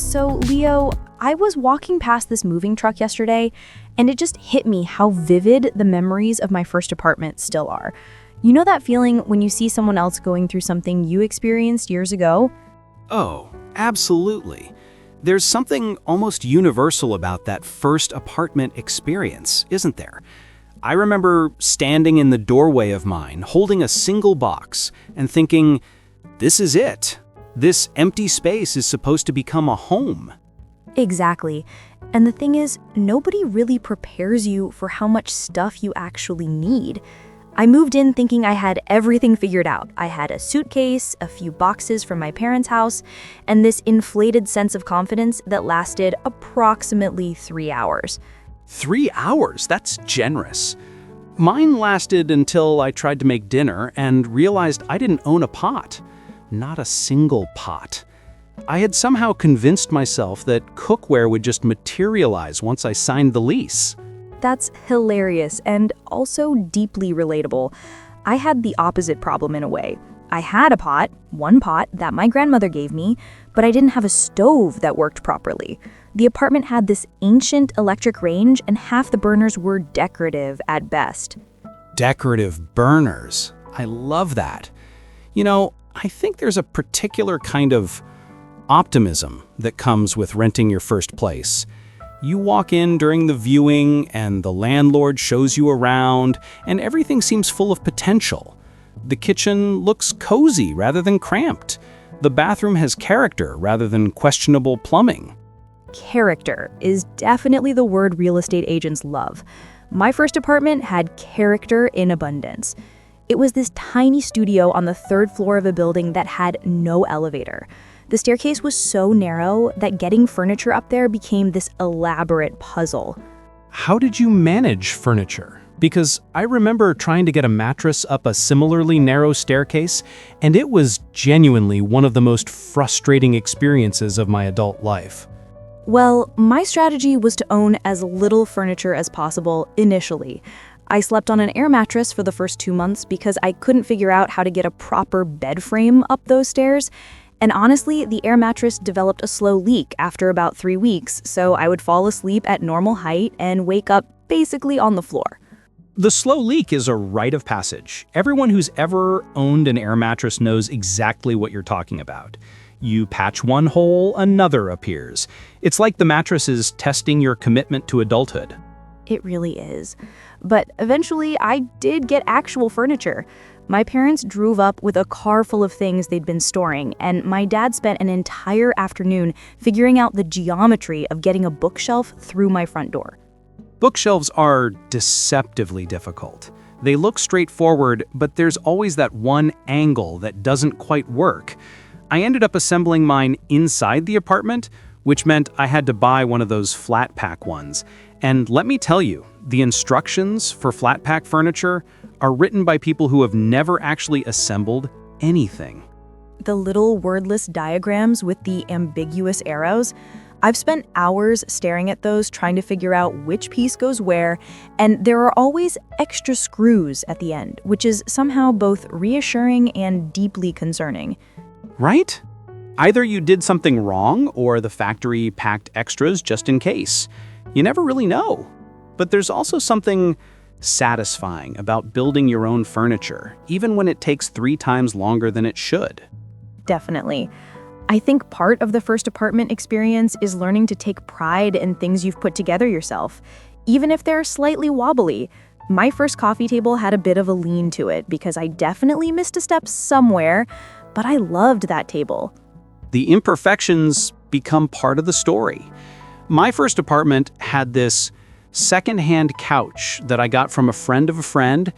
So, Leo, I was walking past this moving truck yesterday, and it just hit me how vivid the memories of my first apartment still are. You know that feeling when you see someone else going through something you experienced years ago? Oh, absolutely. There's something almost universal about that first apartment experience, isn't there? I remember standing in the doorway of mine, holding a single box, and thinking, this is it. This empty space is supposed to become a home. Exactly. And the thing is, nobody really prepares you for how much stuff you actually need. I moved in thinking I had everything figured out. I had a suitcase, a few boxes from my parents' house, and this inflated sense of confidence that lasted approximately 3 hours. 3 hours? That's generous. Mine lasted until I tried to make dinner and realized I didn't own a pot. Not a single pot. I had somehow convinced myself that cookware would just materialize once I signed the lease. That's hilarious and also deeply relatable. I had the opposite problem in a way. I had a pot, one pot that my grandmother gave me, but I didn't have a stove that worked properly. The apartment had this ancient electric range and half the burners were decorative at best. Decorative burners. I love that. You know, I think there's a particular kind of optimism that comes with renting your first place. You walk in during the viewing and the landlord shows you around and everything seems full of potential. The kitchen looks cozy rather than cramped. The bathroom has character rather than questionable plumbing. Character is definitely the word real estate agents love. My first apartment had character in abundance. It was this tiny studio on the 3rd floor of a building that had no elevator. The staircase was so narrow that getting furniture up there became this elaborate puzzle. How did you manage furniture? Because I remember trying to get a mattress up a similarly narrow staircase, and it was genuinely one of the most frustrating experiences of my adult life. Well, my strategy was to own as little furniture as possible initially. I slept on an air mattress for the first 2 months because I couldn't figure out how to get a proper bed frame up those stairs. And honestly, the air mattress developed a slow leak after about 3 weeks, so I would fall asleep at normal height and wake up basically on the floor. The slow leak is a rite of passage. Everyone who's ever owned an air mattress knows exactly what you're talking about. You patch one hole, another appears. It's like the mattress is testing your commitment to adulthood. It really is. But eventually, I did get actual furniture. My parents drove up with a car full of things they'd been storing, and my dad spent an entire afternoon figuring out the geometry of getting a bookshelf through my front door. Bookshelves are deceptively difficult. They look straightforward, but there's always that one angle that doesn't quite work. I ended up assembling mine inside the apartment, which meant I had to buy one of those flat pack ones. And let me tell you, the instructions for flat pack furniture are written by people who have never actually assembled anything. The little wordless diagrams with the ambiguous arrows, I've spent hours staring at those trying to figure out which piece goes where, and there are always extra screws at the end, which is somehow both reassuring and deeply concerning. Right? Either you did something wrong or the factory packed extras just in case. You never really know. But there's also something satisfying about building your own furniture, even when it takes 3 times longer than it should. Definitely. I think part of the first apartment experience is learning to take pride in things you've put together yourself, even if they're slightly wobbly. My first coffee table had a bit of a lean to it because I definitely missed a step somewhere, but I loved that table. The imperfections become part of the story. My first apartment had this secondhand couch that I got from a friend of a friend.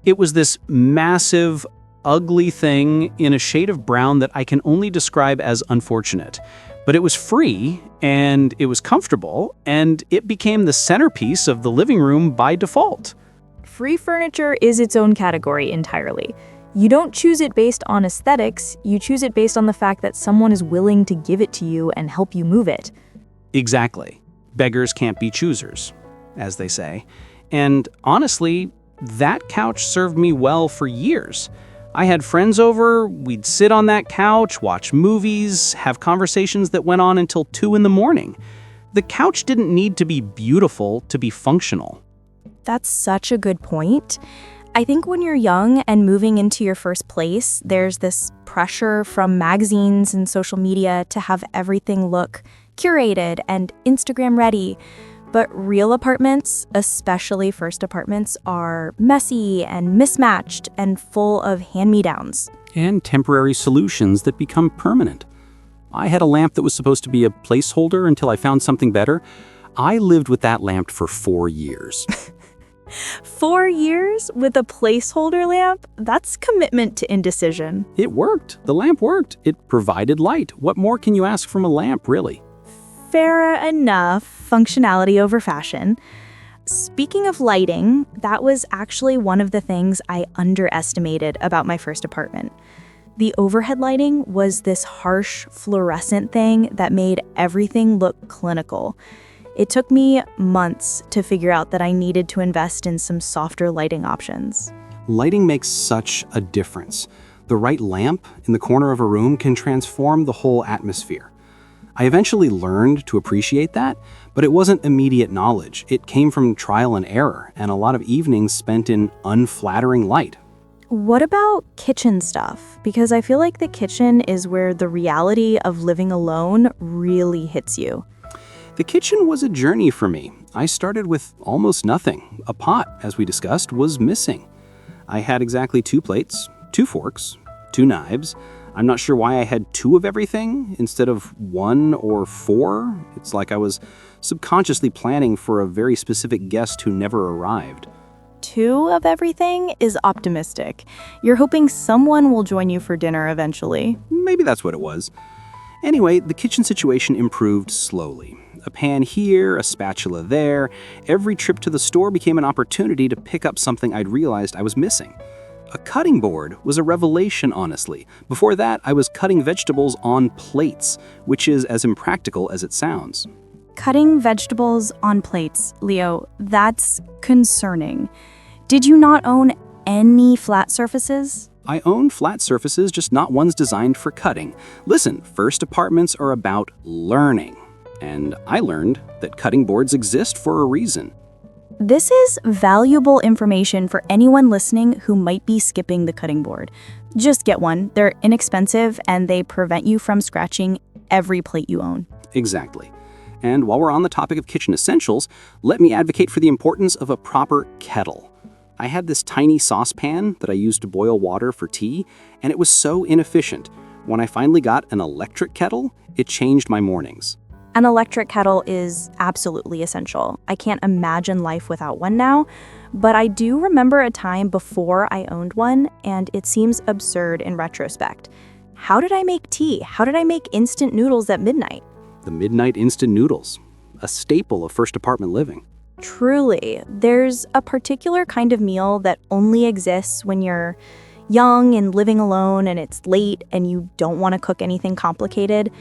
It was this massive, ugly thing in a shade of brown that I can only describe as unfortunate. But it was free, and it was comfortable, and it became the centerpiece of the living room by default. Free furniture is its own category entirely. You don't choose it based on aesthetics, you choose it based on the fact that someone is willing to give it to you and help you move it. Exactly. Beggars can't be choosers, as they say. And honestly, that couch served me well for years. I had friends over, we'd sit on that couch, watch movies, have conversations that went on until 2 in the morning. The couch didn't need to be beautiful to be functional. That's such a good point. I think when you're young and moving into your first place, there's this pressure from magazines and social media to have everything look curated and Instagram ready. But real apartments, especially first apartments, are messy and mismatched and full of hand-me-downs. And temporary solutions that become permanent. I had a lamp that was supposed to be a placeholder until I found something better. I lived with that lamp for 4 years. 4 years with a placeholder lamp? That's commitment to indecision. It worked. The lamp worked. It provided light. What more can you ask from a lamp, really? Fair enough. Functionality over fashion. Speaking of lighting, that was actually one of the things I underestimated about my first apartment. The overhead lighting was this harsh fluorescent thing that made everything look clinical. It took me months to figure out that I needed to invest in some softer lighting options. Lighting makes such a difference. The right lamp in the corner of a room can transform the whole atmosphere. I eventually learned to appreciate that, but it wasn't immediate knowledge. It came from trial and error and a lot of evenings spent in unflattering light. What about kitchen stuff? Because I feel like the kitchen is where the reality of living alone really hits you. The kitchen was a journey for me. I started with almost nothing. A pot, as we discussed, was missing. I had exactly 2 plates, 2 forks, 2 knives. I'm not sure why I had 2 of everything instead of 1 or 4. It's like I was subconsciously planning for a very specific guest who never arrived. 2 of everything is optimistic. You're hoping someone will join you for dinner eventually. Maybe that's what it was. Anyway, the kitchen situation improved slowly. A pan here, a spatula there. Every trip to the store became an opportunity to pick up something I'd realized I was missing. A cutting board was a revelation, honestly. Before that, I was cutting vegetables on plates, which is as impractical as it sounds. Cutting vegetables on plates, Leo, that's concerning. Did you not own any flat surfaces? I own flat surfaces, just not ones designed for cutting. Listen, first apartments are about learning. And I learned that cutting boards exist for a reason. This is valuable information for anyone listening who might be skipping the cutting board. Just get one. They're inexpensive and they prevent you from scratching every plate you own. Exactly. And while we're on the topic of kitchen essentials, let me advocate for the importance of a proper kettle. I had this tiny saucepan that I used to boil water for tea, and it was so inefficient. When I finally got an electric kettle, it changed my mornings. An electric kettle is absolutely essential. I can't imagine life without one now, but I do remember a time before I owned one, and it seems absurd in retrospect. How did I make tea? How did I make instant noodles at midnight? The midnight instant noodles, a staple of first apartment living. Truly, there's a particular kind of meal that only exists when you're young and living alone and it's late and you don't want to cook anything complicated.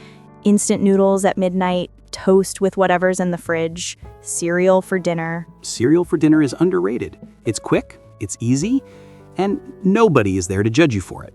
Instant noodles at midnight, toast with whatever's in the fridge, cereal for dinner. Cereal for dinner is underrated. It's quick, it's easy, and nobody is there to judge you for it.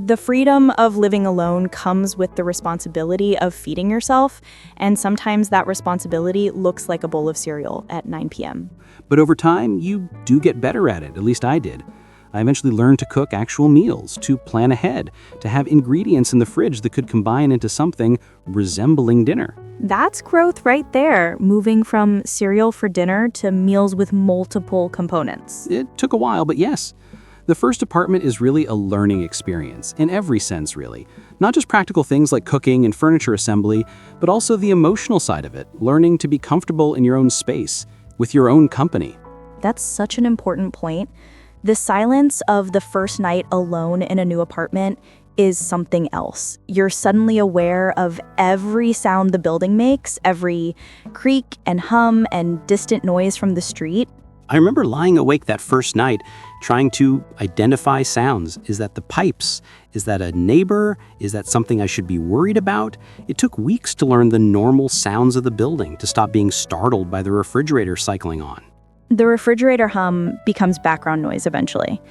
The freedom of living alone comes with the responsibility of feeding yourself, and sometimes that responsibility looks like a bowl of cereal at 9 p.m. But over time, you do get better at it, at least I did. I eventually learned to cook actual meals, to plan ahead, to have ingredients in the fridge that could combine into something resembling dinner. That's growth right there, moving from cereal for dinner to meals with multiple components. It took a while, but yes. The first apartment is really a learning experience, in every sense, really. Not just practical things like cooking and furniture assembly, but also the emotional side of it, learning to be comfortable in your own space, with your own company. That's such an important point. The silence of the first night alone in a new apartment is something else. You're suddenly aware of every sound the building makes, every creak and hum and distant noise from the street. I remember lying awake that first night, trying to identify sounds. Is that the pipes? Is that a neighbor? Is that something I should be worried about? It took weeks to learn the normal sounds of the building, to stop being startled by the refrigerator cycling on. The refrigerator hum becomes background noise eventually.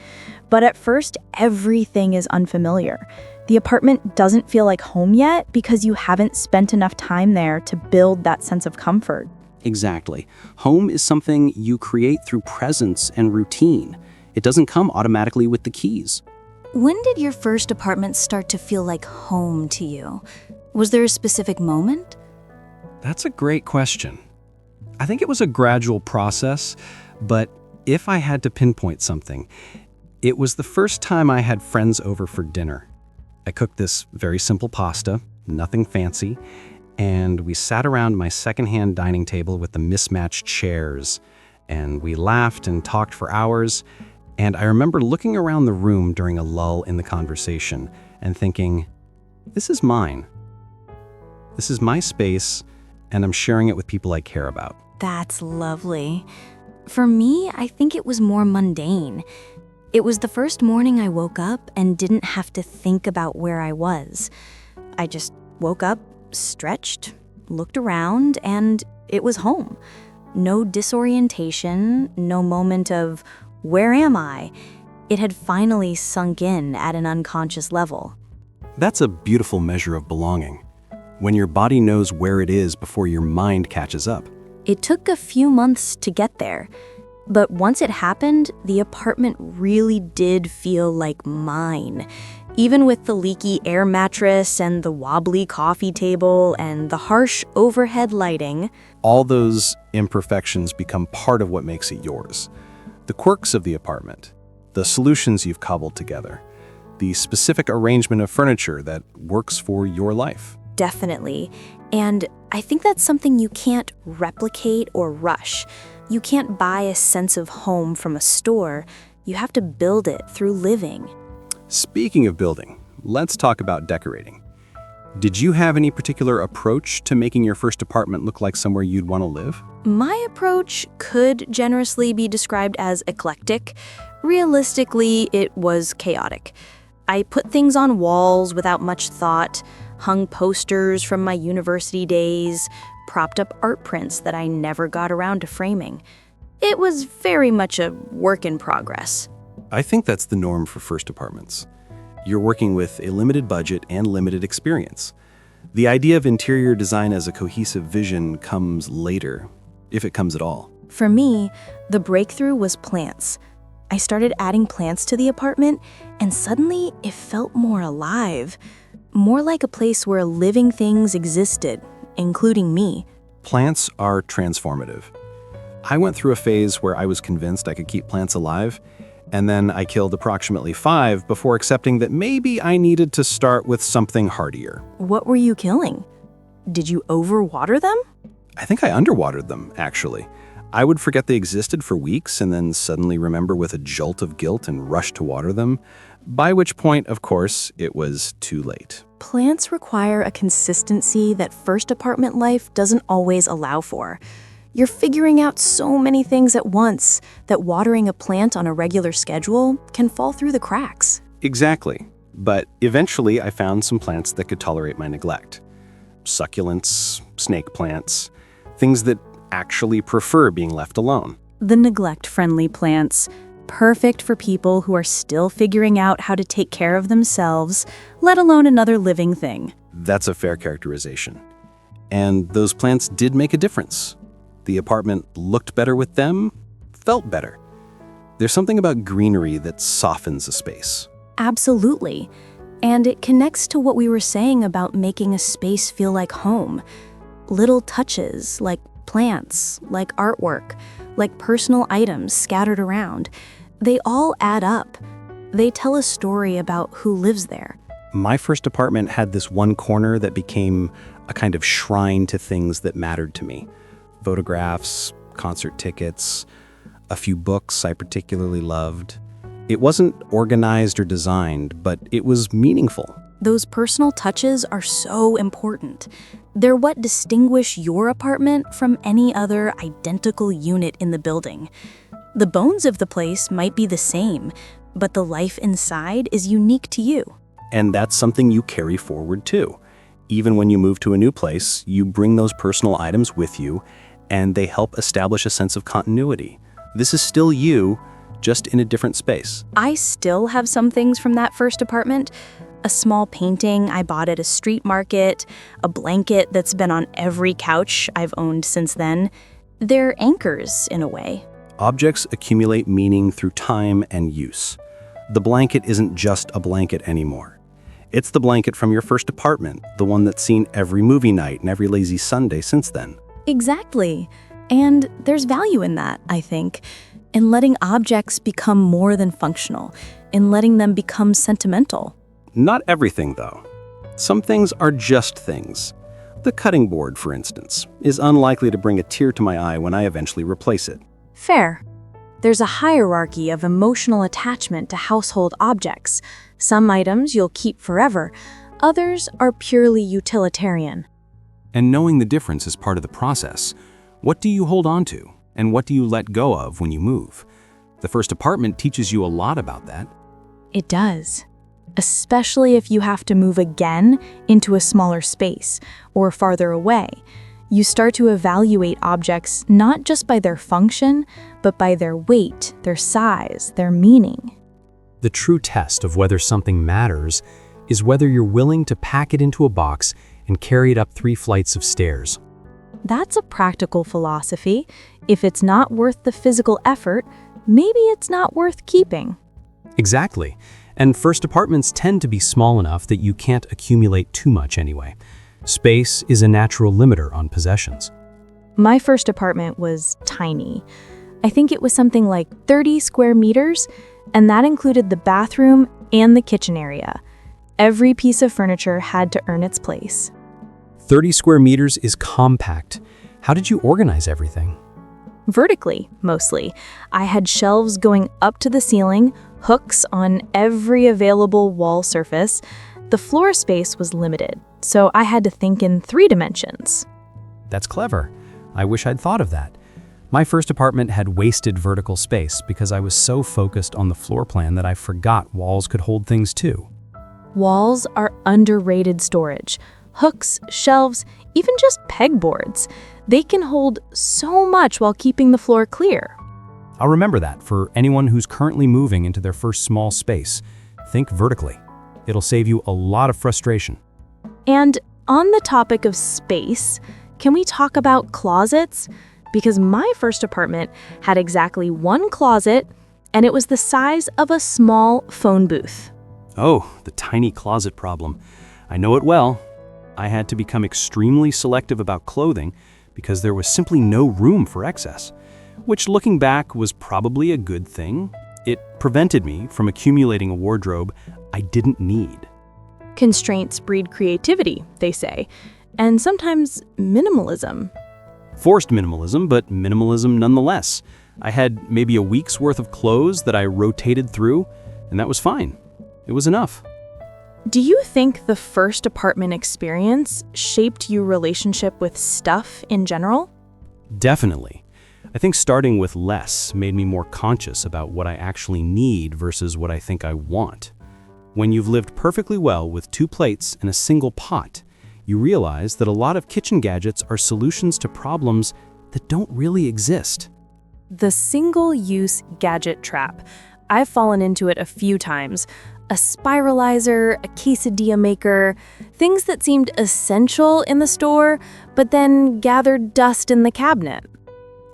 But at first, everything is unfamiliar. The apartment doesn't feel like home yet because you haven't spent enough time there to build that sense of comfort. Exactly. Home is something you create through presence and routine. It doesn't come automatically with the keys. When did your first apartment start to feel like home to you? Was there a specific moment? That's a great question. I think it was a gradual process, but if I had to pinpoint something, it was the first time I had friends over for dinner. I cooked this very simple pasta, nothing fancy, and we sat around my secondhand dining table with the mismatched chairs, and we laughed and talked for hours, and I remember looking around the room during a lull in the conversation and thinking, this is mine. This is my space, and I'm sharing it with people I care about. That's lovely. For me, I think it was more mundane. It was the first morning I woke up and didn't have to think about where I was. I just woke up, stretched, looked around, and it was home. No disorientation, no moment of, where am I? It had finally sunk in at an unconscious level. That's a beautiful measure of belonging, when your body knows where it is before your mind catches up. It took a few months to get there, but once it happened, the apartment really did feel like mine. Even with the leaky air mattress and the wobbly coffee table and the harsh overhead lighting. All those imperfections become part of what makes it yours. The quirks of the apartment, the solutions you've cobbled together, the specific arrangement of furniture that works for your life. Definitely. And I think that's something you can't replicate or rush. You can't buy a sense of home from a store. You have to build it through living. Speaking of building, let's talk about decorating. Did you have any particular approach to making your first apartment look like somewhere you'd want to live? My approach could generously be described as eclectic. Realistically, it was chaotic. I put things on walls without much thought, hung posters from my university days, propped up art prints that I never got around to framing. It was very much a work in progress. I think that's the norm for first apartments. You're working with a limited budget and limited experience. The idea of interior design as a cohesive vision comes later, if it comes at all. For me, the breakthrough was plants. I started adding plants to the apartment, and suddenly it felt more alive. More like a place where living things existed, including me. Plants are transformative. I went through a phase where I was convinced I could keep plants alive, and then I killed approximately 5 before accepting that maybe I needed to start with something hardier. What were you killing? Did you overwater them? I think I underwatered them, actually. I would forget they existed for weeks and then suddenly remember with a jolt of guilt and rush to water them, by which point, of course, it was too late. Plants require a consistency that first apartment life doesn't always allow for. You're figuring out so many things at once that watering a plant on a regular schedule can fall through the cracks. Exactly. But eventually I found some plants that could tolerate my neglect. Succulents, snake plants, things that actually prefer being left alone. The neglect-friendly plants, perfect for people who are still figuring out how to take care of themselves, let alone another living thing. That's a fair characterization. And those plants did make a difference. The apartment looked better with them, felt better. There's something about greenery that softens a space. Absolutely. And it connects to what we were saying about making a space feel like home. Little touches, like plants, like artwork, like personal items scattered around. They all add up. They tell a story about who lives there. My first apartment had this one corner that became a kind of shrine to things that mattered to me. Photographs, concert tickets, a few books I particularly loved. It wasn't organized or designed, but it was meaningful. Those personal touches are so important. They're what distinguish your apartment from any other identical unit in the building. The bones of the place might be the same, but the life inside is unique to you. And that's something you carry forward too. Even when you move to a new place, you bring those personal items with you, and they help establish a sense of continuity. This is still you, just in a different space. I still have some things from that first apartment. A small painting I bought at a street market, a blanket that's been on every couch I've owned since then. They're anchors, in a way. Objects accumulate meaning through time and use. The blanket isn't just a blanket anymore. It's the blanket from your first apartment, the one that's seen every movie night and every lazy Sunday since then. Exactly. And there's value in that, I think, in letting objects become more than functional, in letting them become sentimental. Not everything, though. Some things are just things. The cutting board, for instance, is unlikely to bring a tear to my eye when I eventually replace it. Fair. There's a hierarchy of emotional attachment to household objects. Some items you'll keep forever, others are purely utilitarian. And knowing the difference is part of the process. What do you hold on to, and what do you let go of when you move? The first apartment teaches you a lot about that. It does. Especially if you have to move again into a smaller space or farther away. You start to evaluate objects not just by their function, but by their weight, their size, their meaning. The true test of whether something matters is whether you're willing to pack it into a box and carry it up 3 flights of stairs. That's a practical philosophy. If it's not worth the physical effort, maybe it's not worth keeping. Exactly. And first apartments tend to be small enough that you can't accumulate too much anyway. Space is a natural limiter on possessions. My first apartment was tiny. I think it was something like 30 square meters, and that included the bathroom and the kitchen area. Every piece of furniture had to earn its place. 30 square meters is compact. How did you organize everything? Vertically, mostly. I had shelves going up to the ceiling, hooks on every available wall surface. The floor space was limited, so I had to think in 3 dimensions. That's clever. I wish I'd thought of that. My first apartment had wasted vertical space because I was so focused on the floor plan that I forgot walls could hold things too. Walls are underrated storage. Hooks, shelves, even just pegboards. They can hold so much while keeping the floor clear. I'll remember that for anyone who's currently moving into their first small space. Think vertically. It'll save you a lot of frustration. And on the topic of space, can we talk about closets? Because my first apartment had exactly 1 closet, and it was the size of a small phone booth. Oh, the tiny closet problem. I know it well. I had to become extremely selective about clothing because there was simply no room for excess, which looking back was probably a good thing. It prevented me from accumulating a wardrobe I didn't need. Constraints breed creativity, they say, and sometimes minimalism. Forced minimalism, but minimalism nonetheless. I had maybe a week's worth of clothes that I rotated through, and that was fine. It was enough. Do you think the first apartment experience shaped your relationship with stuff in general? Definitely. I think starting with less made me more conscious about what I actually need versus what I think I want. When you've lived perfectly well with 2 plates and a single pot, you realize that a lot of kitchen gadgets are solutions to problems that don't really exist. The single-use gadget trap. I've fallen into it a few times. A spiralizer, a quesadilla maker, things that seemed essential in the store, but then gathered dust in the cabinet.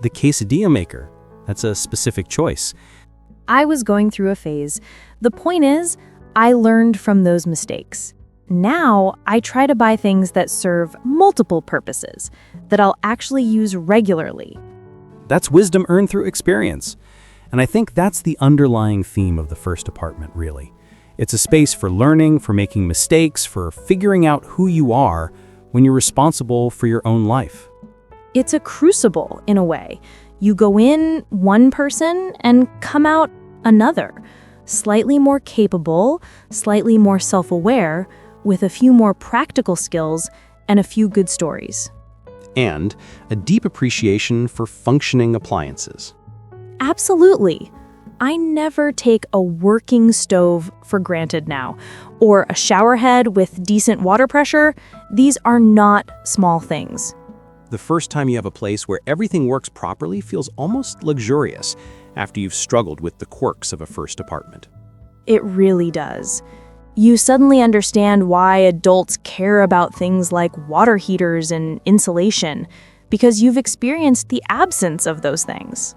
The quesadilla maker, that's a specific choice. I was going through a phase. The point is, I learned from those mistakes. Now, I try to buy things that serve multiple purposes, that I'll actually use regularly. That's wisdom earned through experience. And I think that's the underlying theme of the first apartment, really. It's a space for learning, for making mistakes, for figuring out who you are when you're responsible for your own life. It's a crucible, in a way. You go in one person and come out another, slightly more capable, slightly more self-aware, with a few more practical skills and a few good stories. And a deep appreciation for functioning appliances. Absolutely. I never take a working stove for granted now, or a shower head with decent water pressure. These are not small things. The first time you have a place where everything works properly feels almost luxurious after you've struggled with the quirks of a first apartment. It really does. You suddenly understand why adults care about things like water heaters and insulation, because you've experienced the absence of those things.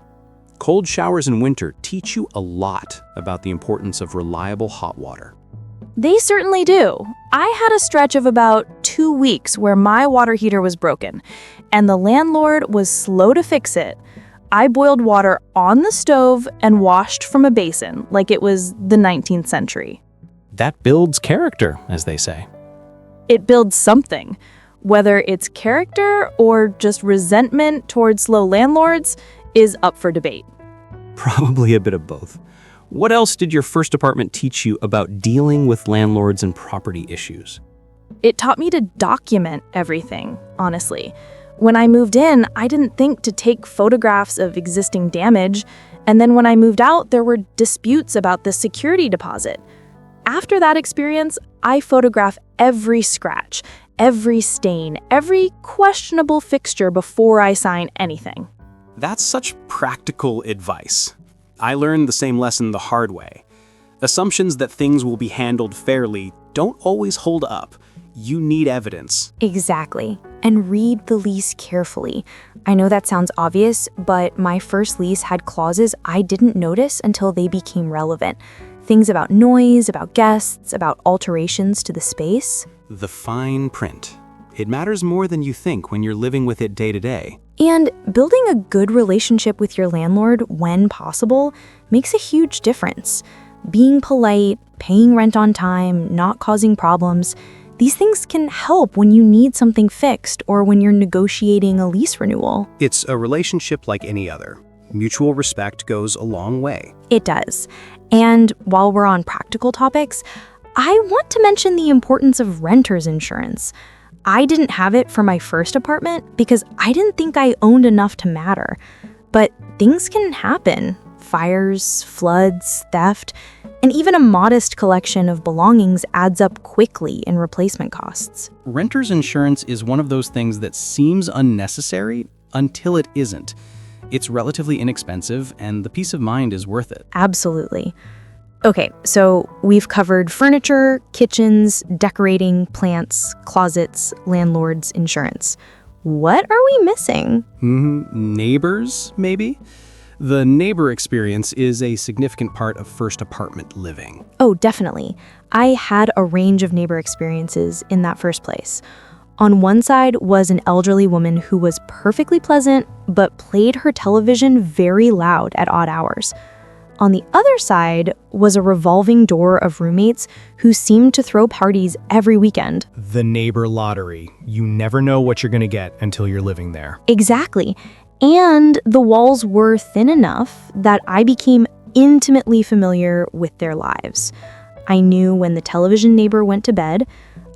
Cold showers in winter teach you a lot about the importance of reliable hot water. They certainly do. I had a stretch of about 2 weeks where my water heater was broken, and the landlord was slow to fix it. I boiled water on the stove and washed from a basin like it was the 19th century. That builds character, as they say. It builds something. Whether it's character or just resentment towards slow landlords is up for debate. Probably a bit of both. What else did your first apartment teach you about dealing with landlords and property issues? It taught me to document everything, honestly. When I moved in, I didn't think to take photographs of existing damage, and then when I moved out, there were disputes about the security deposit. After that experience, I photograph every scratch, every stain, every questionable fixture before I sign anything. That's such practical advice. I learned the same lesson the hard way. Assumptions that things will be handled fairly don't always hold up. You need evidence. Exactly. And read the lease carefully. I know that sounds obvious, but my first lease had clauses I didn't notice until they became relevant. Things about noise, about guests, about alterations to the space. The fine print. It matters more than you think when you're living with it day to day. And building a good relationship with your landlord when possible makes a huge difference. Being polite, paying rent on time, not causing problems, these things can help when you need something fixed or when you're negotiating a lease renewal. It's a relationship like any other. Mutual respect goes a long way. It does. And while we're on practical topics, I want to mention the importance of renter's insurance. I didn't have it for my first apartment because I didn't think I owned enough to matter. But things can happen. Fires, floods, theft, and even a modest collection of belongings adds up quickly in replacement costs. Renter's insurance is one of those things that seems unnecessary until it isn't. It's relatively inexpensive, and the peace of mind is worth it. Absolutely. Okay, so we've covered furniture, kitchens, decorating, plants, closets, landlords, insurance. What are we missing? Neighbors, maybe? The neighbor experience is a significant part of first apartment living. Oh, definitely. I had a range of neighbor experiences in that first place. On one side was an elderly woman who was perfectly pleasant, but played her television very loud at odd hours. On the other side was a revolving door of roommates who seemed to throw parties every weekend. The neighbor lottery. You never know what you're going to get until you're living there. Exactly. And the walls were thin enough that I became intimately familiar with their lives. I knew when the television neighbor went to bed.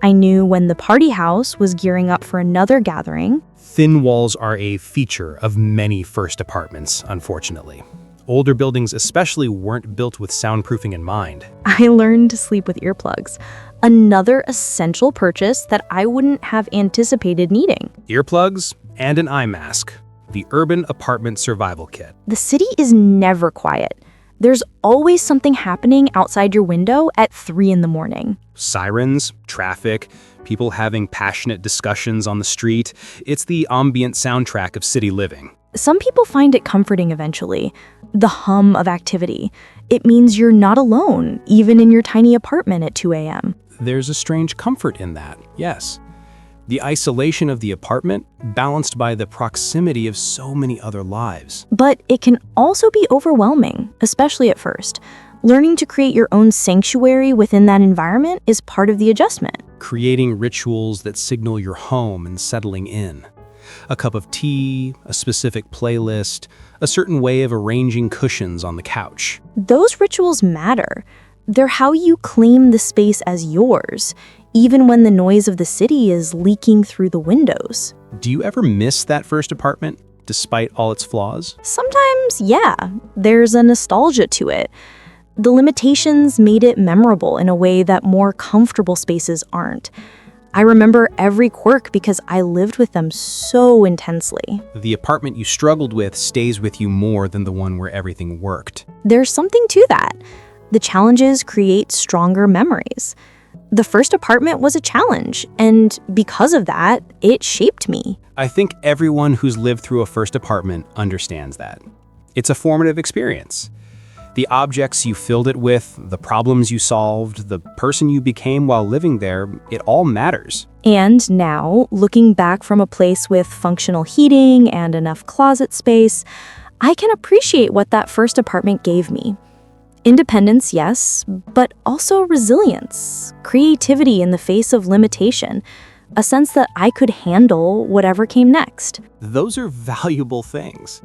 I knew when the party house was gearing up for another gathering. Thin walls are a feature of many first apartments, unfortunately. Older buildings especially weren't built with soundproofing in mind. I learned to sleep with earplugs, another essential purchase that I wouldn't have anticipated needing. Earplugs and an eye mask. The Urban Apartment Survival Kit. The city is never quiet. There's always something happening outside your window at 3 in the morning. Sirens, traffic, people having passionate discussions on the street. It's the ambient soundtrack of city living. Some people find it comforting eventually. The hum of activity. It means you're not alone, even in your tiny apartment at 2 a.m. There's a strange comfort in that, yes. The isolation of the apartment, balanced by the proximity of so many other lives. But it can also be overwhelming, especially at first. Learning to create your own sanctuary within that environment is part of the adjustment. Creating rituals that signal you're home and settling in. A cup of tea, a specific playlist, a certain way of arranging cushions on the couch. Those rituals matter. They're how you claim the space as yours, even when the noise of the city is leaking through the windows. Do you ever miss that first apartment, despite all its flaws? Sometimes, yeah, there's a nostalgia to it. The limitations made it memorable in a way that more comfortable spaces aren't. I remember every quirk because I lived with them so intensely. The apartment you struggled with stays with you more than the one where everything worked. There's something to that. The challenges create stronger memories. The first apartment was a challenge, and because of that, it shaped me. I think everyone who's lived through a first apartment understands that. It's a formative experience. The objects you filled it with, the problems you solved, the person you became while living there, it all matters. And now, looking back from a place with functional heating and enough closet space, I can appreciate what that first apartment gave me. Independence, yes, but also resilience, creativity in the face of limitation, a sense that I could handle whatever came next. Those are valuable things,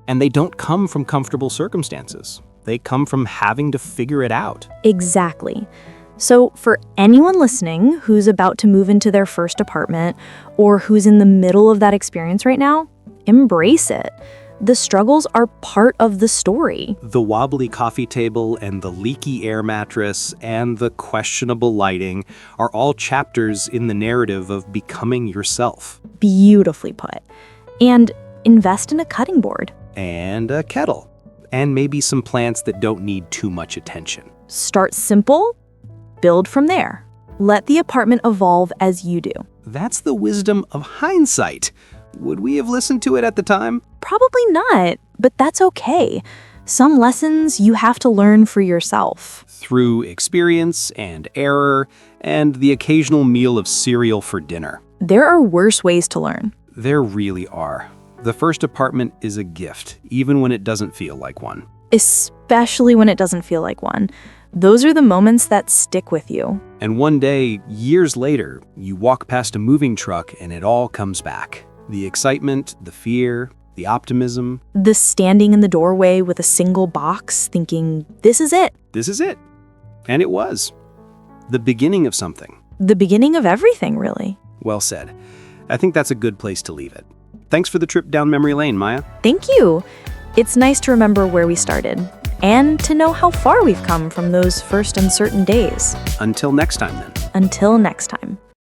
and they don't come from comfortable circumstances. They come from having to figure it out. Exactly. So for anyone listening who's about to move into their first apartment or who's in the middle of that experience right now, embrace it. The struggles are part of the story. The wobbly coffee table and the leaky air mattress and the questionable lighting are all chapters in the narrative of becoming yourself. Beautifully put. And invest in a cutting board. And a kettle. And maybe some plants that don't need too much attention. Start simple, build from there. Let the apartment evolve as you do. That's the wisdom of hindsight. Would we have listened to it at the time? Probably not, but that's okay. Some lessons you have to learn for yourself. Through experience and error and the occasional meal of cereal for dinner. There are worse ways to learn. There really are. The first apartment is a gift, even when it doesn't feel like one. Especially when it doesn't feel like one. Those are the moments that stick with you. And one day, years later, you walk past a moving truck and it all comes back. The excitement, the fear, the optimism. The standing in the doorway with a single box thinking, this is it. This is it. And it was. The beginning of something. The beginning of everything, really. Well said. I think that's a good place to leave it. Thanks for the trip down memory lane, Maya. Thank you. It's nice to remember where we started and to know how far we've come from those first uncertain days. Until next time, then. Until next time.